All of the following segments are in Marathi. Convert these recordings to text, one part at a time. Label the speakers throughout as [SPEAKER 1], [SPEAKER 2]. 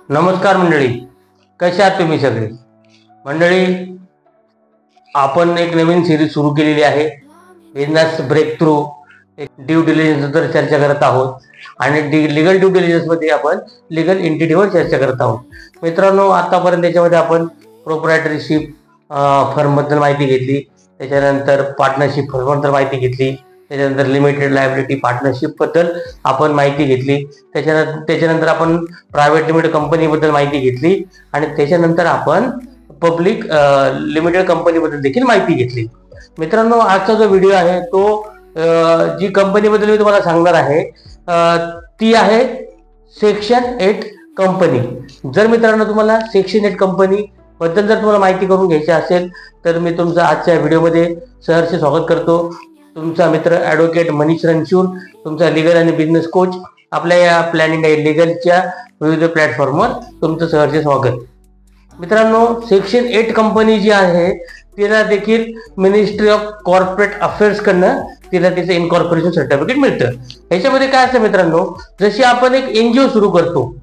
[SPEAKER 1] नमस्कार मंडळी, कसे आहात तुम्ही सगळे? मंडळी, आपण एक नवीन सिरीज सुरू केलेली आहे, बिझनेस ब्रेक थ्रू. एक ड्यू डिलिजन्सवर चर्चा करत आहोत आणि लिगल ड्यू डिलिजन्समध्ये आपण लिगल एंटिटीवर चर्चा करत आहोत. मित्रांनो, आतापर्यंत त्याच्यामध्ये आपण प्रोप्रायटरशिप फर्मबद्दल माहिती घेतली, त्याच्यानंतर पार्टनरशिप फर्मबद्दल माहिती घेतली, त्याच्यानंतर लिमिटेड लायबिलिटी पार्टनरशिप बद्दल आपण माहिती घेतली, त्याच्यानंतर आपण प्रायव्हेट लिमिटेड कंपनीबद्दल माहिती घेतली आणि त्याच्यानंतर आपण पब्लिक लिमिटेड कंपनीबद्दल देखील माहिती घेतली. मित्रांनो, आजचा जो व्हिडिओ आहे तो जी कंपनीबद्दल मी तुम्हाला सांगणार आहे ती आहे सेक्शन 8 कंपनी. जर मित्रांनो तुम्हाला सेक्शन 8 कंपनी बद्दल जर तुम्हाला माहिती करून घ्यायची असेल तर मी तुमचं आजच्या व्हिडिओमध्ये सहर्ष स्वागत करतो. तुमचा मित्र ॲडव्होकेट मनीष रणशूर, तुमचा लिगल आणि बिझनेस कोच, आपल्या या प्लॅनिंग लिगलच्या विविध प्लॅटफॉर्मवर तुमचं सहर्ष स्वागत. मित्रांनो, सेक्शन 8 कंपनी जी आहे तिला देखील मिनिस्ट्री ऑफ कॉर्पोरेट अफेअर्स कडनं तिला तिचं इनकॉर्पोरेशन सर्टिफिकेट मिळतं. ह्याच्यामध्ये काय असतं मित्रांनो, जशी आपण एक एनजीओ सुरू करतो,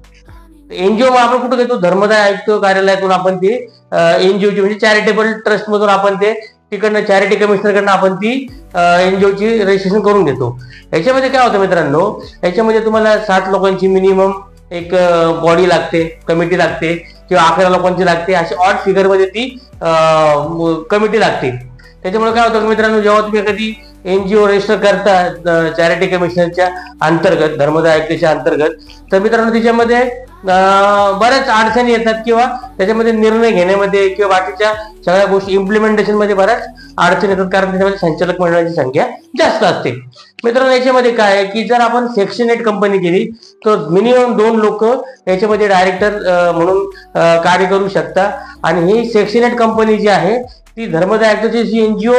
[SPEAKER 1] एनजीओ आपण कुठं घेतो, धर्मदाय आयुक्त कार्यालयातून आपण ती एनजीओची म्हणजे चॅरिटेबल ट्रस्ट मधून आपण ते तिकडनं चॅरिटी कमिशनरकडनं आपण ती एनजीओची रजिस्ट्रेशन करून घेतो. ह्याच्यामध्ये काय होतं मित्रांनो, ह्याच्यामध्ये तुम्हाला 60 लोकांची मिनिमम एक बॉडी लागते, कमिटी लागते, किंवा 11 लोकांची लागते, अशी ऑड फिगर मध्ये ती कमिटी लागते. त्याच्यामुळे काय होतं मित्रांनो, जेव्हा तुम्ही कधी एनजीओ रजिस्टर करता चॅरिटी कमिशनरच्या अंतर्गत, धर्मदाय आयुक्ताच्या अंतर्गत, तर मित्रांनो त्याच्यामध्ये बऱ्याच अडचणी येतात किंवा त्याच्यामध्ये निर्णय घेण्यामध्ये किंवा बाकीच्या सगळ्या गोष्टी इम्प्लिमेंटेशन मध्ये बऱ्याच अडचणी येतात, कारण त्याच्यामध्ये संचालक मंडळाची संख्या जास्त असते. मित्रांनो, याच्यामध्ये काय आहे की जर आपण सेक्शन 8 कंपनी केली तर मिनिमम 2 लोक याच्यामध्ये डायरेक्टर म्हणून कार्य करू शकता. आणि ही सेक्शन 8 कंपनी जी आहे ती धर्मदाय आयुक्ताची जी एनजीओ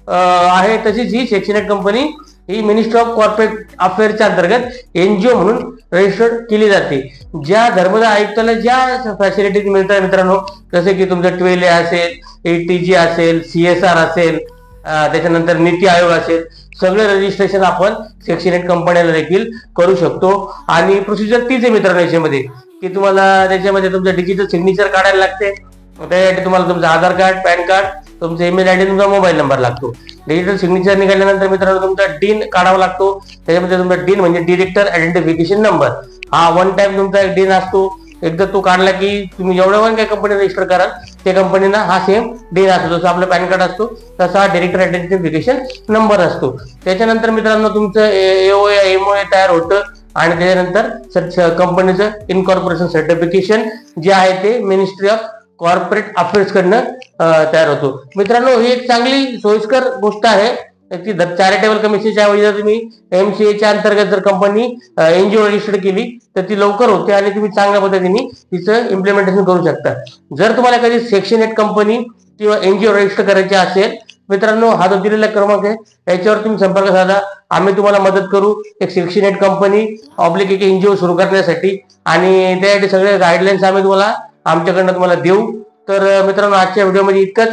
[SPEAKER 1] आहे तशीच ही सेक्शन 8 कंपनी ही मिनिस्ट्री ऑफ कॉर्पोरेट अफेअर्सच्या अंतर्गत एनजीओ म्हणून रजिस्टर्ड केली जाते. ज्या धर्मदाय आयुक्ताला ज्या फॅसिलिटीज मिळतात मित्रांनो, जसे की तुमचं 12A असेल, ATG असेल, CSR असेल, त्याच्यानंतर नीती आयोग असेल, सगळे रजिस्ट्रेशन आपण सेक्शन 8 कंपन्याला देखील करू शकतो. आणि प्रोसिजर तीच आहे मित्रांनो याच्यामध्ये, की तुम्हाला त्याच्यामध्ये तुमचं डिजिटल सिग्नेचर काढायला लागते. त्यासाठी तुम्हाला तुमचं आधार कार्ड, पॅन कार्ड, तुमचं ईमेल आयडी, तुमचा मोबाईल नंबर लागतो. डिजिटल सिग्नेचर निघाल्यानंतर मित्रांनो तुमचा डीन काढावा लागतो. त्याच्यामध्ये तुमचा डीन म्हणजे डिरेक्टर आयडेंटिफिकेशन नंबर, हा 1 टाइम तुमचा एक डीन असतो. एकदा तो काढला की तुम्ही जेवढ्या पण काही कंपनी रजिस्टर कराल त्या कंपनीना हा सेम डीन असतो. जसं आपलं पॅन कार्ड असतो तसा हा डिरेक्टर आयडेंटिफिकेशन नंबर असतो. त्याच्यानंतर मित्रांनो तुमचं एओए MOA तयार होतं आणि त्याच्यानंतर कंपनीचं इनकॉर्पोरेशन सर्टिफिकेशन जे आहे ते मिनिस्ट्री ऑफ कॉर्पोरेट अफेअर्स कडनं तयार होतो. मित्रांनो, ही एक चांगली सोयीस्कर गोष्ट आहे की चॅरिटेबल कमिशनच्या ऐवजी जर तुम्ही MCA अंतर्गत जर कंपनी एनजीओ रजिस्टर केली तर ती लवकर होते आणि तुम्ही चांगल्या पद्धतीने तिचं इम्प्लिमेंटेशन करू शकता. जर तुम्हाला कधी सेक्शन 8 कंपनी किंवा एनजीओ रजिस्टर करायची असेल मित्रांनो, हा जो दिलेला क्रमांक आहे याच्यावर तुम्ही संपर्क साधा, आम्ही तुम्हाला मदत करू एक सेक्शन 8 कंपनी ऑब्लिक एक एनजीओ सुरू करण्यासाठी. आणि त्यासाठी सगळे गाईडलाईन्स आम्ही तुम्हाला आमच्याकडनं तुम्हाला देऊ. तर मित्रांनो, आजच्या व्हिडिओमध्ये इतकंच.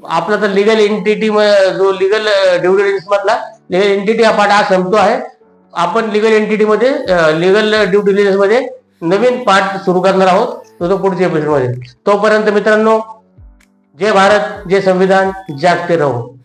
[SPEAKER 1] आपला तर लिगल एंटिटी जो लिगल ड्यू डिलिजन्स मधला लिगल एंटिटी हा पार्ट हा संपतो आहे. आपण लिगल एंटिटी मध्ये लिगल ड्यू डिलिजन्स मध्ये नवीन पार्ट सुरू करणार आहोत, तो पुढच्या एपिसोड मध्ये. तोपर्यंत मित्रांनो, जय भारत, जय संविधान, जागते रहो.